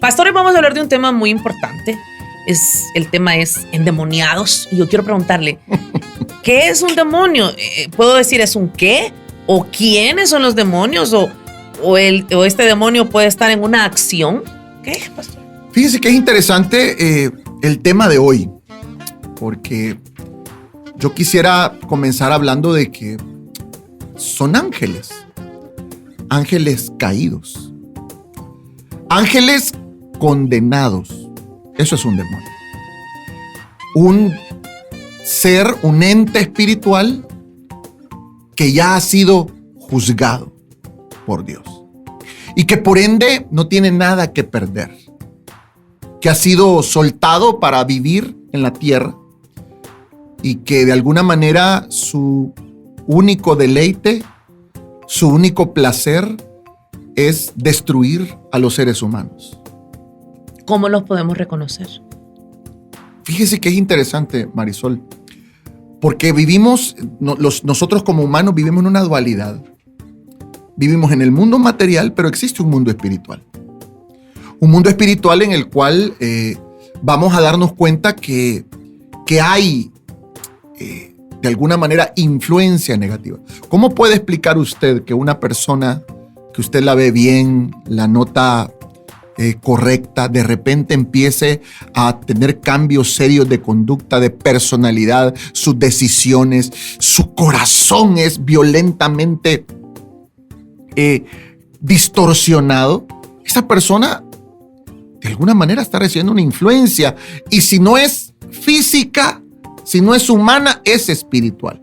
Pastor, hoy vamos a hablar de un tema muy importante. El tema es endemoniados. Y yo quiero preguntarle, ¿qué es un demonio? ¿Puedo decir es un qué? ¿O quiénes son los demonios? ¿O este demonio puede estar en una acción? ¿Qué, pastor? Fíjese que es interesante el tema de hoy, porque yo quisiera comenzar hablando de que son ángeles caídos, ángeles condenados. Eso es un demonio. Un ser, un ente espiritual que ya ha sido juzgado por Dios y que por ende no tiene nada que perder, que ha sido soltado para vivir en la tierra y que de alguna manera su único deleite, su único placer es destruir a los seres humanos. ¿Cómo los podemos reconocer? Fíjese que es interesante, Marisol, porque nosotros como humanos vivimos en una dualidad. Vivimos en el mundo material, pero existe un mundo espiritual. Un mundo espiritual en el cual vamos a darnos cuenta que hay, de alguna manera, influencia negativa. ¿Cómo puede explicar usted que una persona que usted la ve bien, la nota correcta, de repente empiece a tener cambios serios de conducta, de personalidad, sus decisiones, su corazón es violentamente distorsionado? Esa persona de alguna manera está recibiendo una influencia, y si no es física, si no es humana, es espiritual.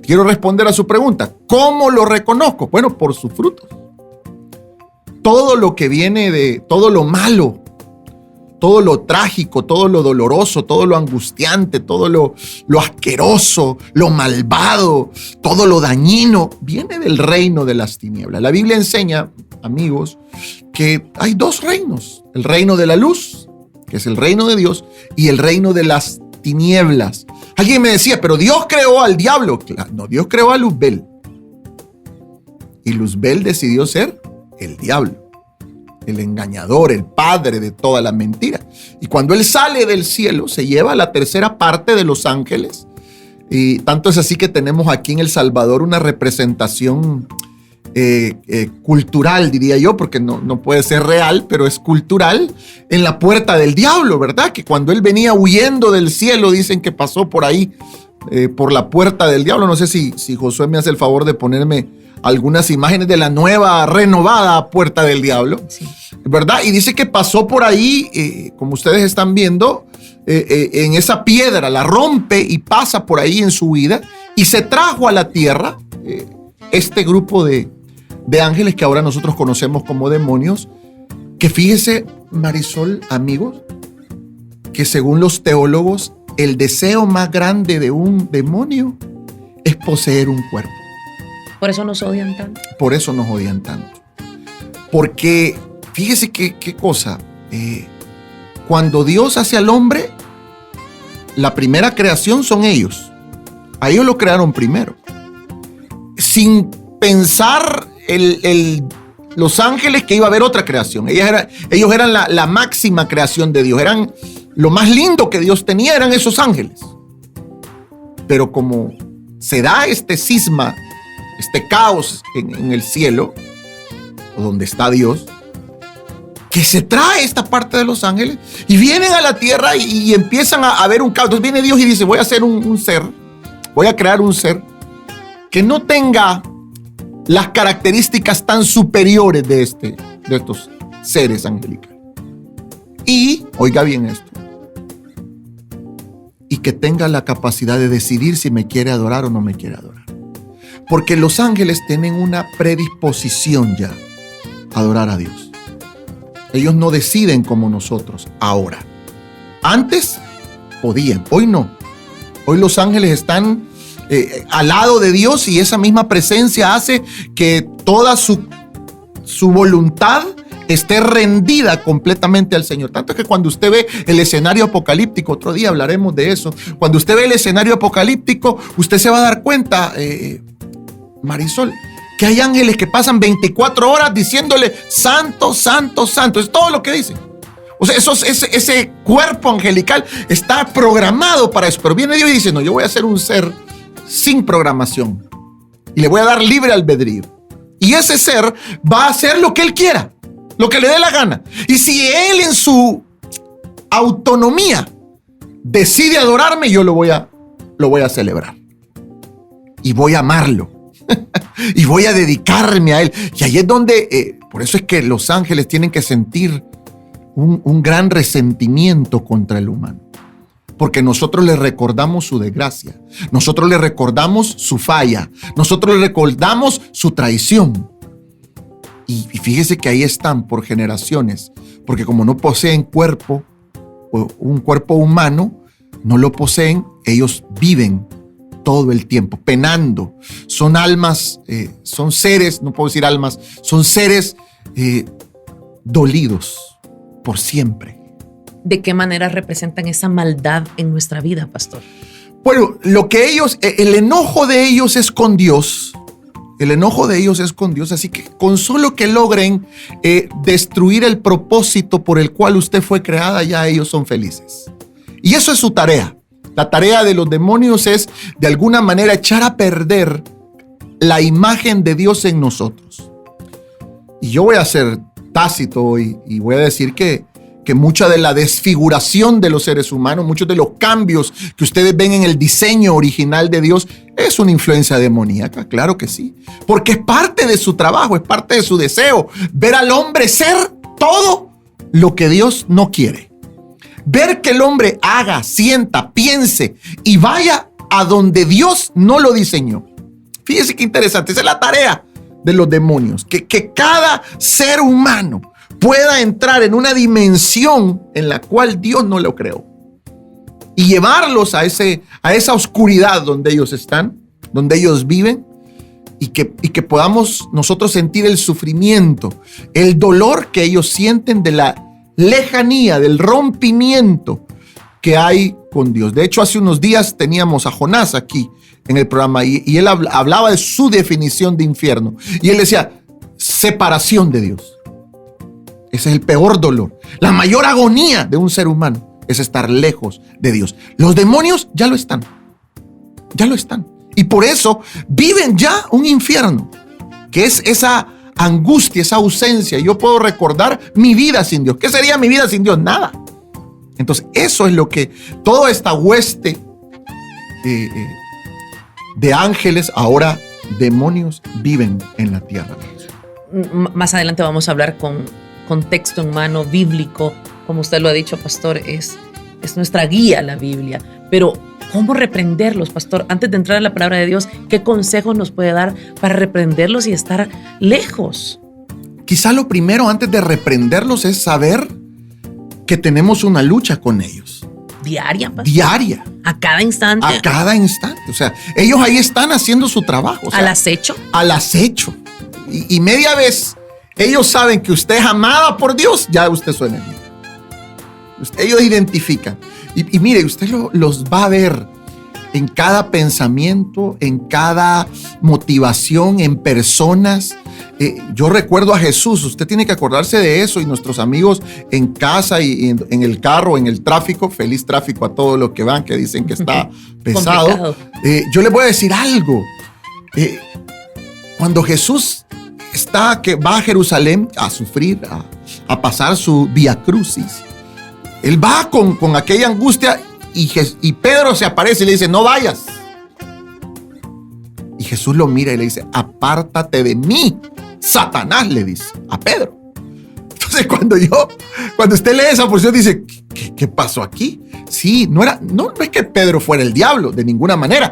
Quiero responder a su pregunta. ¿Cómo lo reconozco? Bueno, por sus frutos. Todo lo que viene de todo lo malo, todo lo trágico, todo lo doloroso, todo lo angustiante, todo lo asqueroso, lo malvado, todo lo dañino, viene del reino de las tinieblas. La Biblia enseña, amigos, que hay dos reinos: el reino de la luz, que es el reino de Dios, y el reino de las tinieblas. Alguien me decía, pero Dios creó al diablo. Claro, no, Dios creó a Luzbel. Y Luzbel decidió ser el diablo, el engañador, el padre de toda la mentira. Y cuando él sale del cielo, se lleva la tercera parte de los ángeles. Y tanto es así que tenemos aquí en El Salvador una representación cultural, diría yo, porque no puede ser real, pero es cultural, en la puerta del diablo, ¿verdad? Que cuando él venía huyendo del cielo, dicen que pasó por ahí, por la puerta del diablo. No sé si Josué me hace el favor de ponerme algunas imágenes de la nueva, renovada puerta del diablo, sí, ¿verdad? Y dice que pasó por ahí, como ustedes están viendo, en esa piedra, la rompe y pasa por ahí en su vida, y se trajo a la tierra este grupo de ángeles que ahora nosotros conocemos como demonios, que fíjese, Marisol, amigos, que según los teólogos, el deseo más grande de un demonio es poseer un cuerpo. Por eso nos odian tanto. Por eso nos odian tanto. Porque fíjese qué cosa. Cuando Dios hace al hombre, la primera creación son ellos. A ellos lo crearon primero. Sin pensar los ángeles que iba a haber otra creación. Ellos eran la máxima creación de Dios. Eran lo más lindo que Dios tenía, eran esos ángeles. Pero como se da este cisma, este caos en el cielo, o donde está Dios, que se trae esta parte de los ángeles y vienen a la tierra y empiezan a ver un caos. Entonces viene Dios y dice, voy a hacer un ser, voy a crear un ser que no tenga las características tan superiores de estos seres angelicales. Y, oiga bien esto, y que tenga la capacidad de decidir si me quiere adorar o no me quiere adorar. Porque los ángeles tienen una predisposición ya a adorar a Dios. Ellos no deciden como nosotros ahora. Antes podían, hoy no. Hoy los ángeles están al lado de Dios, y esa misma presencia hace que toda su voluntad esté rendida completamente al Señor. Tanto que cuando usted ve el escenario apocalíptico, otro día hablaremos de eso, cuando usted ve el escenario apocalíptico, usted se va a dar cuenta, Marisol, que hay ángeles que pasan 24 horas diciéndole santo, santo, santo. Es todo lo que dicen. O sea, ese cuerpo angelical está programado para eso. Pero viene Dios y dice, no, yo voy a ser un ser sin programación y le voy a dar libre albedrío. Y ese ser va a hacer lo que él quiera, lo que le dé la gana. Y si él en su autonomía decide adorarme, yo lo voy a celebrar. Y voy a amarlo. Y voy a dedicarme a él. Y ahí es donde, por eso es que los ángeles tienen que sentir un gran resentimiento contra el humano. Porque nosotros le recordamos su desgracia. Nosotros le recordamos su falla. Nosotros le recordamos su traición. Y fíjese que ahí están por generaciones. Porque como no poseen cuerpo, un cuerpo humano, no lo poseen, ellos viven todo el tiempo, penando. Son almas, son seres, no puedo decir almas, son seres dolidos por siempre. ¿De qué manera representan esa maldad en nuestra vida, pastor? Bueno, lo que ellos, el enojo de ellos es con Dios. El enojo de ellos es con Dios, así que con solo que logren destruir el propósito por el cual usted fue creada, ya ellos son felices. Y eso es su tarea. La tarea de los demonios es, de alguna manera, echar a perder la imagen de Dios en nosotros. Y yo voy a ser tácito y voy a decir que mucha de la desfiguración de los seres humanos, muchos de los cambios que ustedes ven en el diseño original de Dios, es una influencia demoníaca, claro que sí. Porque es parte de su trabajo, es parte de su deseo, ver al hombre ser todo lo que Dios no quiere. Ver que el hombre haga, sienta, piense y vaya a donde Dios no lo diseñó. Fíjese qué interesante, esa es la tarea de los demonios, que cada ser humano pueda entrar en una dimensión en la cual Dios no lo creó y llevarlos a esa oscuridad donde ellos están, donde ellos viven, y que podamos nosotros sentir el sufrimiento, el dolor que ellos sienten de la lejanía, del rompimiento que hay con Dios. De hecho, hace unos días teníamos a Jonás aquí en el programa y él hablaba de su definición de infierno. Y él decía, separación de Dios. Ese es el peor dolor. La mayor agonía de un ser humano es estar lejos de Dios. Los demonios ya lo están. Ya lo están. Y por eso viven ya un infierno, que es esa angustia, esa ausencia. Yo puedo recordar mi vida sin Dios. ¿Qué sería mi vida sin Dios? Nada. Entonces, eso es lo que toda esta hueste de ángeles, ahora demonios, viven en la tierra. Más adelante vamos a hablar con contexto en mano bíblico. Como usted lo ha dicho, pastor, es nuestra guía la Biblia. Pero, ¿cómo reprenderlos, pastor? Antes de entrar a la palabra de Dios, ¿qué consejos nos puede dar para reprenderlos y estar lejos? Quizá lo primero antes de reprenderlos es saber que tenemos una lucha con ellos. Diaria, pastor. Diaria. A cada instante. A cada instante. O sea, ellos ahí están haciendo su trabajo. O sea, ¿al acecho? Al acecho. Y media vez ellos saben que usted es amada por Dios, ya usted es su enemigo. Ellos identifican. Y mire, usted los va a ver en cada pensamiento, en cada motivación, en personas. Yo recuerdo a Jesús, usted tiene que acordarse de eso, y nuestros amigos en casa y en el carro, en el tráfico. Feliz tráfico a todos los que van, que dicen que está pesado. Yo les voy a decir algo. Cuando Jesús que va a Jerusalén a sufrir, a pasar su vía crucis, él va con aquella angustia y Pedro se aparece y le dice, no vayas. Y Jesús lo mira y le dice, apártate de mí, Satanás, le dice a Pedro. Entonces cuando usted lee esa porción dice, ¿qué pasó aquí? Sí, no es que Pedro fuera el diablo, de ninguna manera.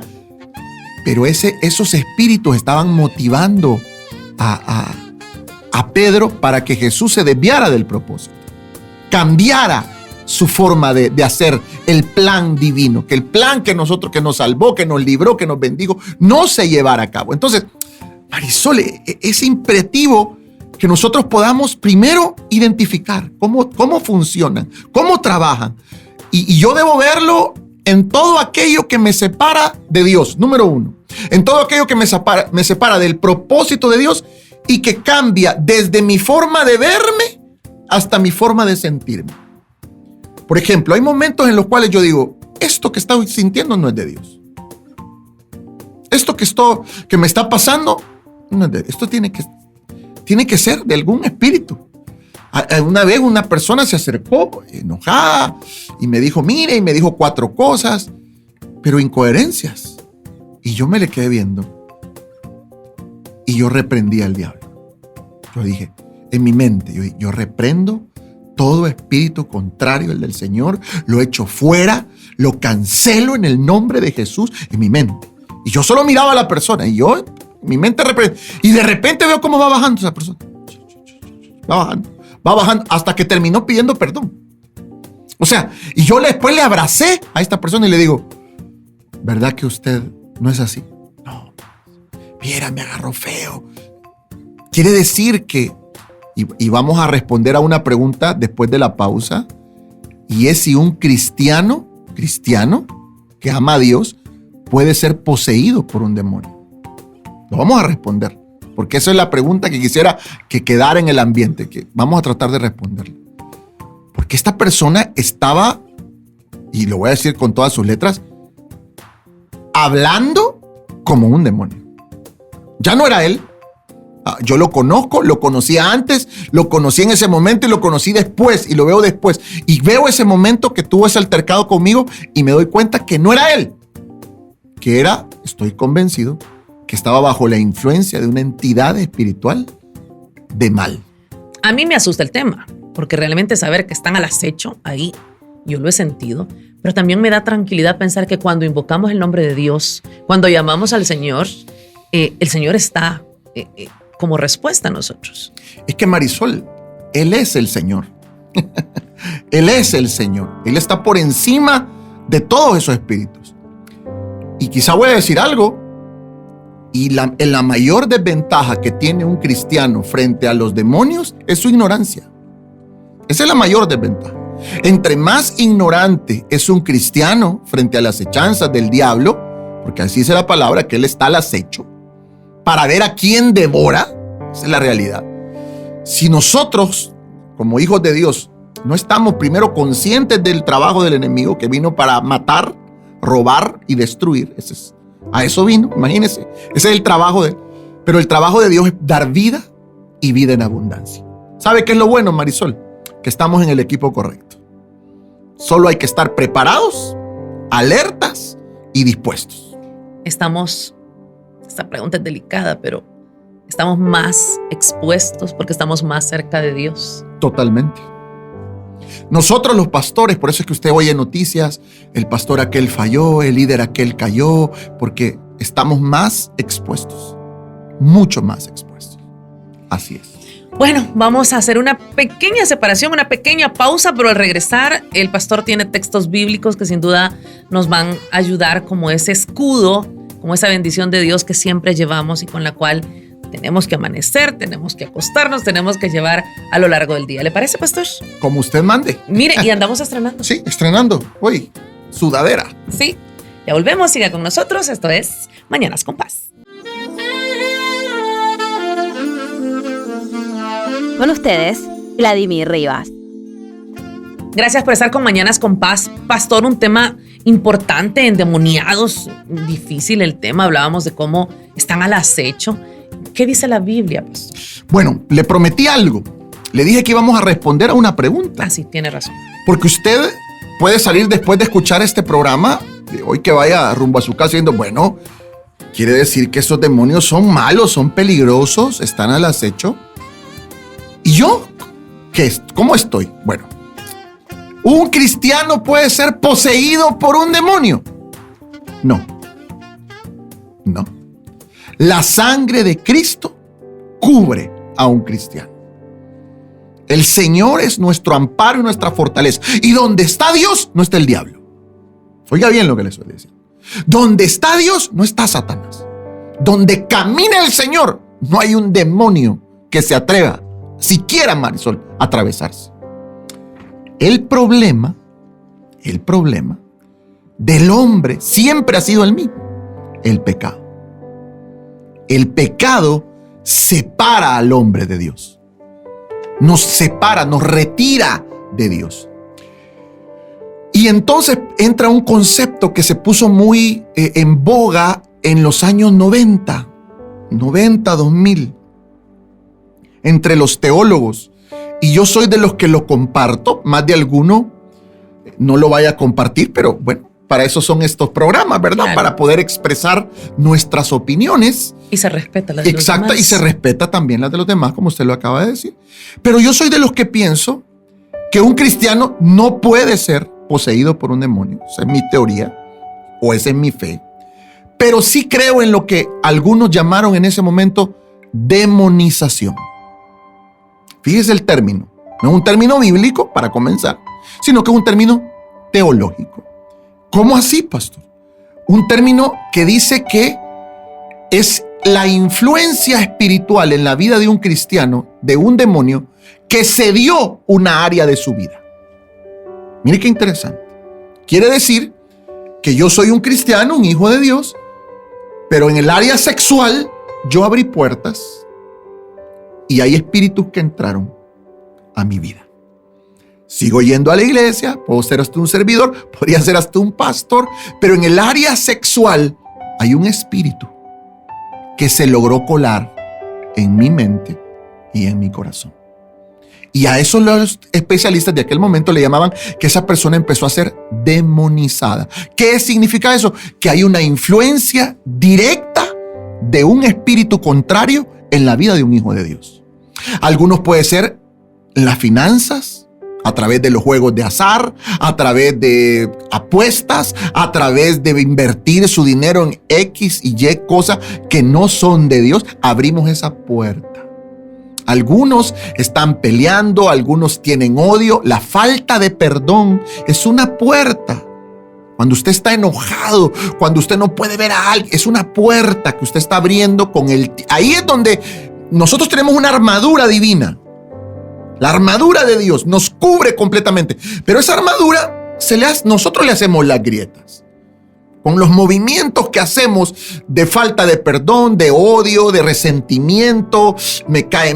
Pero esos espíritus estaban motivando a Pedro para que Jesús se desviara del propósito, cambiara su forma de hacer el plan divino, que el plan que nos salvó, que nos libró, que nos bendijo, no se llevara a cabo. Entonces, Marisol, es imperativo que nosotros podamos primero identificar cómo funcionan, cómo trabajan. Y yo debo verlo en todo aquello que me separa de Dios, número uno, en todo aquello que me separa del propósito de Dios y que cambia desde mi forma de verme hasta mi forma de sentirme. Por ejemplo, hay momentos en los cuales yo digo, esto que estoy sintiendo no es de Dios. Esto que me está pasando, no es de Dios. Esto tiene que ser de algún espíritu. Una vez una persona se acercó enojada y me dijo, mire, y me dijo 4 cosas, pero incoherencias. Y yo me le quedé viendo y yo reprendí al diablo. Yo dije, en mi mente, yo reprendo todo espíritu contrario al del Señor, lo echo fuera, lo cancelo en el nombre de Jesús en mi mente. Y yo solo miraba a la persona y yo, mi mente reprende. Y de repente veo cómo va bajando esa persona. Va bajando hasta que terminó pidiendo perdón. O sea, y yo después le abracé a esta persona y le digo, ¿verdad que usted no es así? No, mira, me agarró feo. Quiere decir que, y vamos a responder a una pregunta después de la pausa, y es si un cristiano que ama a Dios puede ser poseído por un demonio. Lo vamos a responder, porque esa es la pregunta que quisiera que quedara en el ambiente, que vamos a tratar de responderla. Porque esta persona estaba, y lo voy a decir con todas sus letras, hablando como un demonio. Ya no era él. Yo lo conozco, lo conocía antes, lo conocí en ese momento y lo conocí después y lo veo después. Y veo ese momento que tuvo ese altercado conmigo y me doy cuenta que no era él. Que era, estoy convencido, que estaba bajo la influencia de una entidad espiritual de mal. A mí me asusta el tema, porque realmente saber que están al acecho ahí, yo lo he sentido, pero también me da tranquilidad pensar que cuando invocamos el nombre de Dios, cuando llamamos al Señor, el Señor está como respuesta a nosotros. Es que Marisol, Él es el Señor. Él es el Señor. Él está por encima de todos esos espíritus. Y quizá voy a decir algo, y la mayor desventaja que tiene un cristiano frente a los demonios es su ignorancia. Esa es la mayor desventaja. Entre más ignorante es un cristiano frente a las acechanzas del diablo, porque así dice la palabra, que él está al acecho, para ver a quién devora, esa es la realidad. Si nosotros, como hijos de Dios, no estamos primero conscientes del trabajo del enemigo que vino para matar, robar y destruir, a eso vino, imagínense, ese es el trabajo de él. Pero el trabajo de Dios es dar vida y vida en abundancia. ¿Sabe qué es lo bueno, Marisol? Que estamos en el equipo correcto. Solo hay que estar preparados, alertas y dispuestos. Esta pregunta es delicada, pero estamos más expuestos porque estamos más cerca de Dios. Totalmente. Nosotros los pastores, por eso es que usted oye noticias, el pastor aquel falló, el líder aquel cayó, porque estamos más expuestos, mucho más expuestos. Así es. Bueno, vamos a hacer una pequeña separación, una pequeña pausa, pero al regresar el pastor tiene textos bíblicos que sin duda nos van a ayudar como ese escudo, como esa bendición de Dios que siempre llevamos y con la cual tenemos que amanecer, tenemos que acostarnos, tenemos que llevar a lo largo del día. ¿Le parece, pastor? Como usted mande. Mire, y andamos estrenando. Sí, estrenando. Hoy, sudadera. Sí, ya volvemos, siga con nosotros. Esto es Mañanas con Paz. Con ustedes, Vladimir Rivas. Gracias por estar con Mañanas con Paz. Pastor, un tema importante, endemoniados, difícil el tema. Hablábamos de cómo están al acecho. ¿Qué dice la Biblia, pastor? Bueno, le prometí algo. Le dije que íbamos a responder a una pregunta. Ah, sí, tiene razón. Porque usted puede salir después de escuchar este programa, de hoy que vaya rumbo a su casa diciendo, bueno, ¿quiere decir que esos demonios son malos, son peligrosos, están al acecho? ¿Y yo? ¿Cómo estoy? Bueno, ¿un cristiano puede ser poseído por un demonio? No. No. La sangre de Cristo cubre a un cristiano. El Señor es nuestro amparo y nuestra fortaleza. Y donde está Dios, no está el diablo. Oiga bien lo que le estoy diciendo. Donde está Dios, no está Satanás. Donde camina el Señor, no hay un demonio que se atreva, siquiera, Marisol, a atravesarse. El problema del hombre siempre ha sido el mismo: el pecado. El pecado separa al hombre de Dios. Nos separa, nos retira de Dios. Y entonces entra un concepto que se puso muy en boga en los años 90, 2000, entre los teólogos. Y yo soy de los que lo comparto. Más de alguno no lo vaya a compartir, pero bueno, para eso son estos programas, ¿verdad? Claro. Para poder expresar nuestras opiniones. Y se respeta la de los Exacto, demás. y se respeta también las de los demás, como usted lo acaba de decir. Pero yo soy de los que pienso que un cristiano no puede ser poseído por un demonio. Esa es mi teoría, o esa es mi fe. Pero sí creo en lo que algunos llamaron en ese momento demonización. Fíjese el término. No es un término bíblico, para comenzar, sino que es un término teológico. ¿Cómo así, pastor? Un término que dice que es la influencia espiritual en la vida de un cristiano, de un demonio, que cedió una área de su vida. Mire qué interesante. Quiere decir que yo soy un cristiano, un hijo de Dios, pero en el área sexual yo abrí puertas y hay espíritus que entraron a mi vida. Sigo yendo a la iglesia, puedo ser hasta un servidor, podría ser hasta un pastor, pero en el área sexual hay un espíritu que se logró colar en mi mente y en mi corazón. Y a eso los especialistas de aquel momento le llamaban que esa persona empezó a ser demonizada. ¿Qué significa eso? Que hay una influencia directa de un espíritu contrario en la vida de un hijo de Dios. Algunos puede ser las finanzas, a través de los juegos de azar, a través de apuestas, a través de invertir su dinero en X y Y cosas que no son de Dios. Abrimos esa puerta. Algunos están peleando, algunos tienen odio. La falta de perdón es una puerta. Cuando usted está enojado, cuando usted no puede ver a alguien, es una puerta que usted está abriendo con el... Ahí es donde nosotros tenemos una armadura divina. La armadura de Dios nos cubre completamente. Pero esa armadura, nosotros le hacemos las grietas. Con los movimientos que hacemos de falta de perdón, de odio, de resentimiento.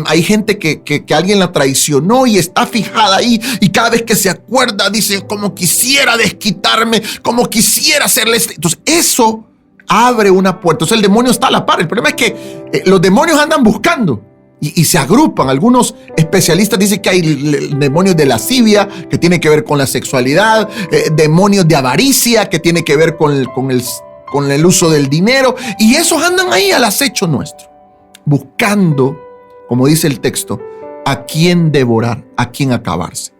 Hay gente que alguien la traicionó y está fijada ahí. Y cada vez que se acuerda dice, como quisiera desquitarme, como quisiera hacerle... Entonces eso abre una puerta. Entonces el demonio está a la par. El problema es que los demonios andan buscando. Y se agrupan. Algunos especialistas dicen que hay demonios de lascivia, que tiene que ver con la sexualidad, demonios de avaricia, que tiene que ver con el uso del dinero. Y esos andan ahí al acecho nuestro, buscando, como dice el texto, a quién devorar, a quién acabarse.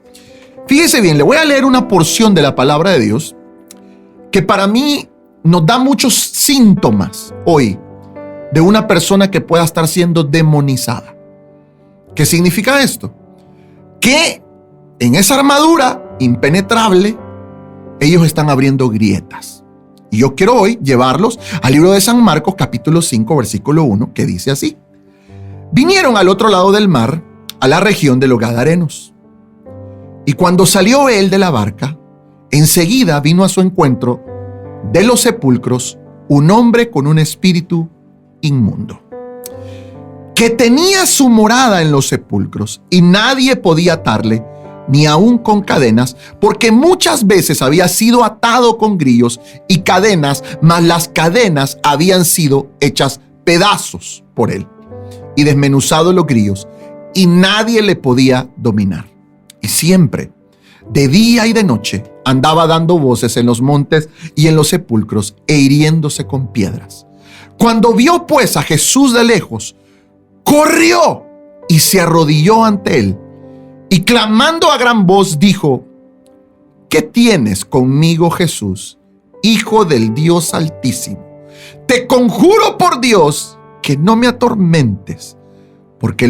Fíjese bien, le voy a leer una porción de la palabra de Dios que para mí nos da muchos síntomas hoy de una persona que pueda estar siendo demonizada. ¿Qué significa esto? Que en esa armadura impenetrable ellos están abriendo grietas. Y yo quiero hoy llevarlos al libro de San Marcos, capítulo 5, versículo 1, que dice así: vinieron al otro lado del mar, a la región de los Gadarenos. Y cuando salió él de la barca, enseguida vino a su encuentro de los sepulcros un hombre con un espíritu inmundo, que tenía su morada en los sepulcros, y nadie podía atarle, ni aun con cadenas, porque muchas veces había sido atado con grillos y cadenas, mas las cadenas habían sido hechas pedazos por él, y desmenuzados los grillos, y nadie le podía dominar. Y siempre, de día y de noche, andaba dando voces en los montes y en los sepulcros, e hiriéndose con piedras. Cuando vio pues a Jesús de lejos, corrió y se arrodilló ante él, y clamando a gran voz dijo: ¿qué tienes conmigo, Jesús, Hijo del Dios Altísimo? Te conjuro por Dios que no me atormentes. Porque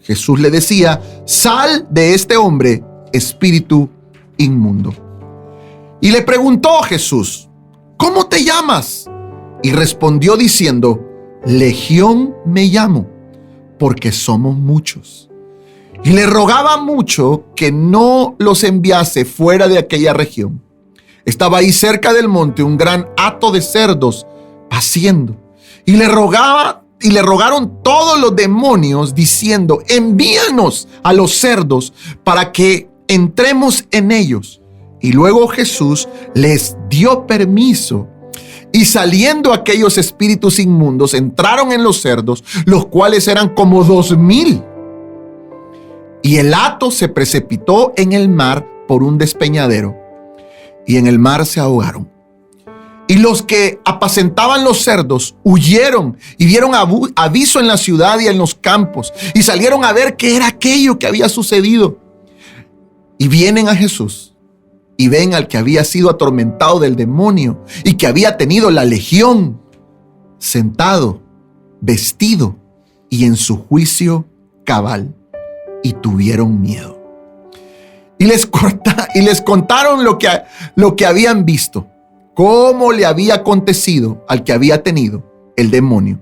Jesús le decía: sal de este hombre, espíritu inmundo. Y le preguntó Jesús: ¿cómo te llamas? Y respondió diciendo: Legión me llamo, porque somos muchos. Y le rogaba mucho que no los enviase fuera de aquella región. estaba ahí cerca del monte un gran hato de cerdos paciendo. Y le rogaron todos los demonios diciendo: envíanos a los cerdos para que entremos en ellos. Y luego Jesús les dio permiso. Y saliendo aquellos espíritus inmundos, entraron en los cerdos, los cuales eran como 2,000. Y el hato se precipitó en el mar por un despeñadero, y en el mar se ahogaron. Y los que apacentaban los cerdos huyeron y dieron aviso en la ciudad y en los campos, y salieron a ver qué era aquello que había sucedido. Y vienen a Jesús y ven al que había sido atormentado del demonio y que había tenido la legión, sentado, vestido y en su juicio cabal, y tuvieron miedo. Y les contaron lo que habían visto, cómo le había acontecido al que había tenido el demonio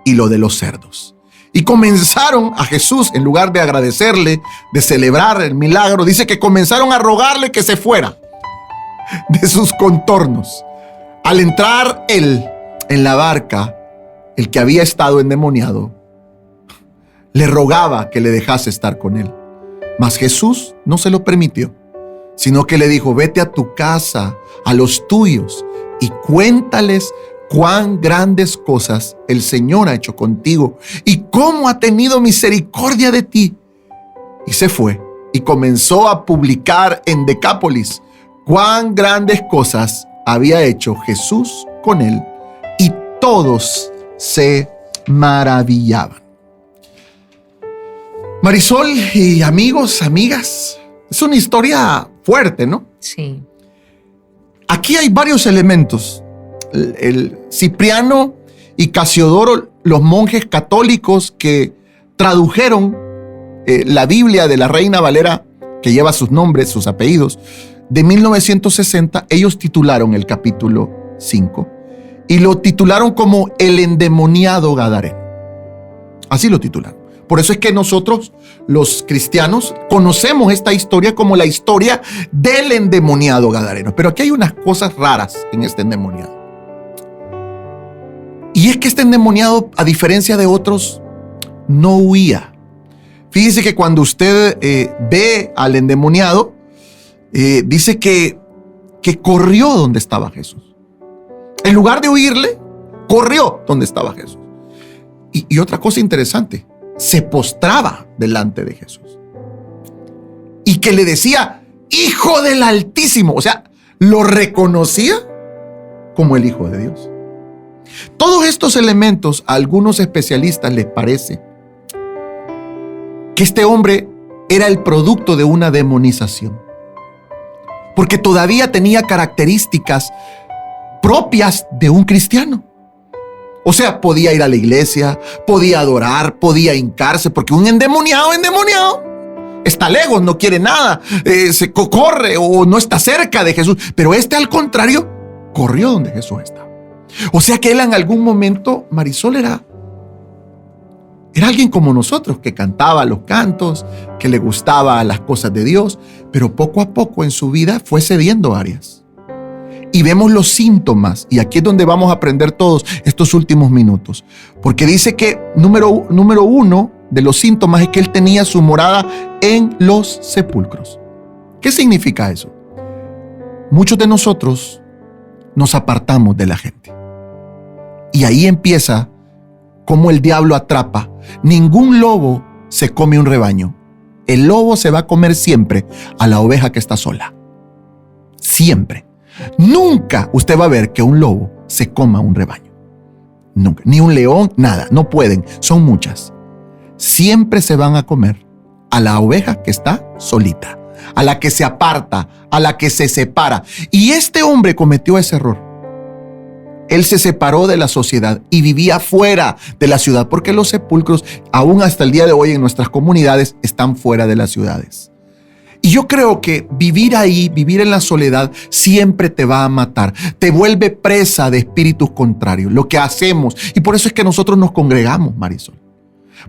y lo de los cerdos. Y comenzaron a Jesús, en lugar de agradecerle, de celebrar el milagro, dice que comenzaron a rogarle que se fuera de sus contornos. Al entrar él en la barca, el que había estado endemoniado le rogaba que le dejase estar con él. Mas Jesús no se lo permitió, sino que le dijo: vete a tu casa, a los tuyos, y cuéntales cuán grandes cosas el Señor ha hecho contigo y cómo ha tenido misericordia de ti. Y se fue y comenzó a publicar en Decápolis cuán grandes cosas había hecho Jesús con él, y todos se maravillaban. Marisol y amigos, amigas, es una historia fuerte, ¿no? Sí. Aquí hay varios elementos. El Cipriano y Casiodoro, los monjes católicos que tradujeron la Biblia de la Reina Valera, que lleva sus nombres, sus apellidos, de 1960, ellos titularon el capítulo 5 y lo titularon como el endemoniado gadareno. Así lo titularon. Por eso es que nosotros, los cristianos, conocemos esta historia como la historia del endemoniado gadareno. Pero aquí hay unas cosas raras en este endemoniado. Y es que este endemoniado, a diferencia de otros, no huía. Fíjese que cuando usted ve al endemoniado, dice que corrió donde estaba Jesús. En lugar de huirle, corrió donde estaba Jesús. Y otra cosa interesante, se postraba delante de Jesús. Y que le decía: Hijo del Altísimo. O sea, lo reconocía como el Hijo de Dios. Todos estos elementos a algunos especialistas les parece que este hombre era el producto de una demonización, porque todavía tenía características propias de un cristiano. O sea, podía ir a la iglesia, podía adorar, podía hincarse, porque un endemoniado está lejos, no quiere nada, se corre o no está cerca de Jesús. Pero este, al contrario, corrió donde Jesús estaba. O sea que él en algún momento, Marisol, era alguien como nosotros, que cantaba los cantos, que le gustaba las cosas de Dios, pero poco a poco en su vida fue cediendo áreas. Y vemos los síntomas, y aquí es donde vamos a aprender todos estos últimos minutos. Porque dice que número uno de los síntomas es que él tenía su morada en los sepulcros. ¿Qué significa eso? Muchos de nosotros nos apartamos de la gente. Y ahí empieza cómo el diablo atrapa. Ningún lobo se come un rebaño. El lobo se va a comer siempre a la oveja que está sola. Siempre. Nunca usted va a ver que un lobo se coma un rebaño. Nunca. Ni un león, nada. No pueden. Son muchas. Siempre se van a comer a la oveja que está solita, a la que se aparta, a la que se separa. Y este hombre cometió ese error. Él se separó de la sociedad y vivía fuera de la ciudad, porque los sepulcros, aún hasta el día de hoy en nuestras comunidades, están fuera de las ciudades. Y yo creo que vivir ahí, vivir en la soledad, siempre te va a matar. Te vuelve presa de espíritus contrarios, lo que hacemos. Y por eso es que nosotros nos congregamos, Marisol.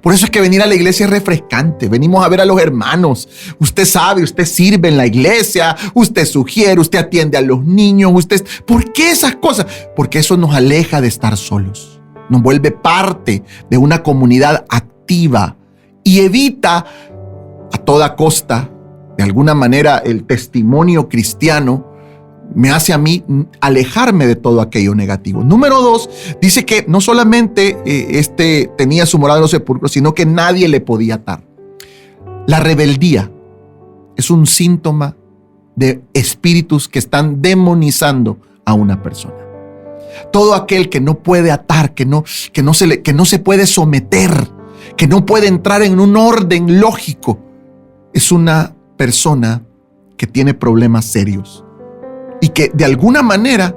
Por eso es que venir a la iglesia es refrescante. Venimos a ver a los hermanos. Usted sabe, usted sirve en la iglesia, usted sugiere, usted atiende a los niños. ¿Por qué esas cosas? Porque eso nos aleja de estar solos. Nos vuelve parte de una comunidad activa y evita a toda costa, de alguna manera, el testimonio cristiano me hace a mí alejarme de todo aquello negativo. Número 2, dice que no solamente tenía su morada en los sepulcros, sino que nadie le podía atar. La rebeldía es un síntoma de espíritus que están demonizando a una persona. Todo aquel que no puede atar, que no se puede someter, que no puede entrar en un orden lógico, es una persona que tiene problemas serios. Y que de alguna manera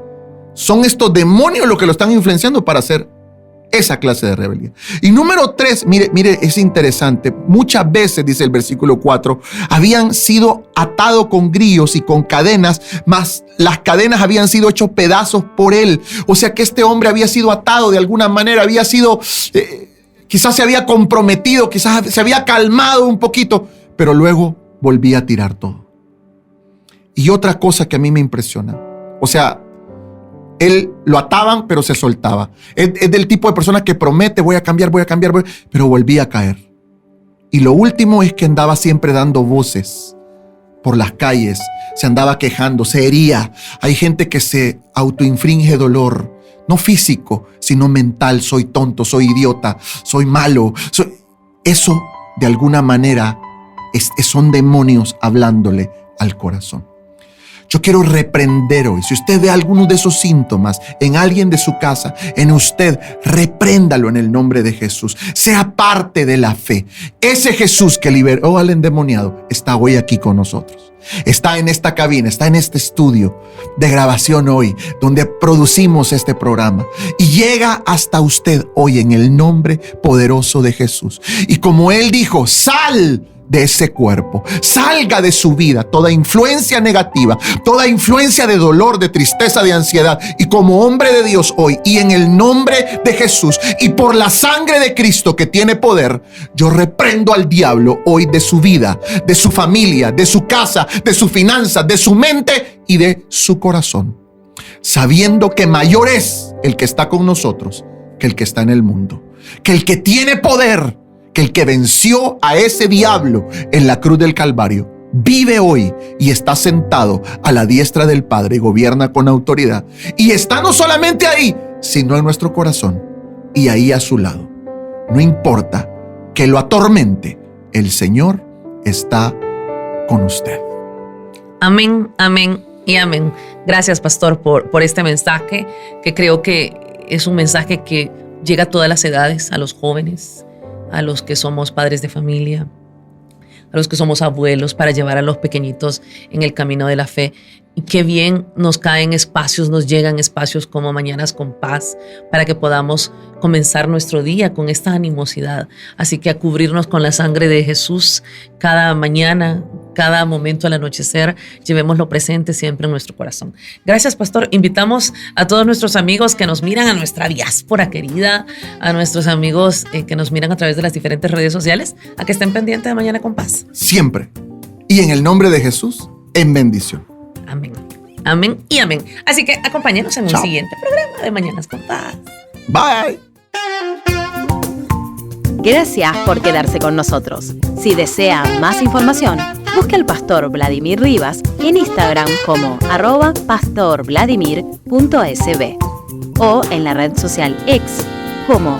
son estos demonios los que lo están influenciando para hacer esa clase de rebeldía. Y número 3, mire, es interesante. Muchas veces, dice el versículo 4, habían sido atados con grillos y con cadenas, mas las cadenas habían sido hechos pedazos por él. O sea que este hombre había sido atado de alguna manera, había sido, quizás se había comprometido, quizás se había calmado un poquito, pero luego volvía a tirar todo. Y otra cosa que a mí me impresiona, o sea, él lo ataban, pero se soltaba. Es del tipo de persona que promete, voy a cambiar, pero volvía a caer. Y lo último es que andaba siempre dando voces por las calles, se andaba quejando, se hería. Hay gente que se autoinfringe dolor, no físico, sino mental. Soy tonto, soy idiota, soy malo. Eso, de alguna manera, son demonios hablándole al corazón. Yo quiero reprender hoy. Si usted ve alguno de esos síntomas en alguien de su casa, en usted, repréndalo en el nombre de Jesús. Sea parte de la fe. Ese Jesús que liberó al endemoniado está hoy aquí con nosotros. Está en esta cabina, está en este estudio de grabación hoy, donde producimos este programa. Y llega hasta usted hoy en el nombre poderoso de Jesús. Y como Él dijo, sal de ese cuerpo, salga de su vida toda influencia negativa, toda influencia de dolor, de tristeza, de ansiedad. Y como hombre de Dios hoy, y en el nombre de Jesús y por la sangre de Cristo que tiene poder, yo reprendo al diablo hoy de su vida, de su familia, de su casa, de sus finanzas, de su mente y de su corazón, sabiendo que mayor es el que está con nosotros que el que está en el mundo, que el que tiene poder, que el que venció a ese diablo en la cruz del Calvario vive hoy y está sentado a la diestra del Padre y gobierna con autoridad. Y está no solamente ahí, sino en nuestro corazón y ahí a su lado. No importa que lo atormente, el Señor está con usted. Amén, amén y amén. Gracias, pastor, por este mensaje, que creo que es un mensaje que llega a todas las edades, a los jóvenes, a los que somos padres de familia, a los que somos abuelos, para llevar a los pequeñitos en el camino de la fe. Y qué bien nos caen espacios, nos llegan espacios como Mañanas con Paz, para que podamos comenzar nuestro día con esta animosidad. Así que a cubrirnos con la sangre de Jesús cada mañana, cada momento al anochecer, llevémoslo presente siempre en nuestro corazón. Gracias, pastor. Invitamos a todos nuestros amigos que nos miran, a nuestra diáspora querida, a nuestros amigos que nos miran a través de las diferentes redes sociales, a que estén pendientes de Mañana con Paz. Siempre. Y en el nombre de Jesús, en bendición. Amén. Amén y amén. Así que acompáñenos en un siguiente programa de Mañanas con Paz. Bye. Gracias por quedarse con nosotros. Si desea más información, busque al pastor Vladimir Rivas en Instagram como @pastorvladimir.sb o en la red social X como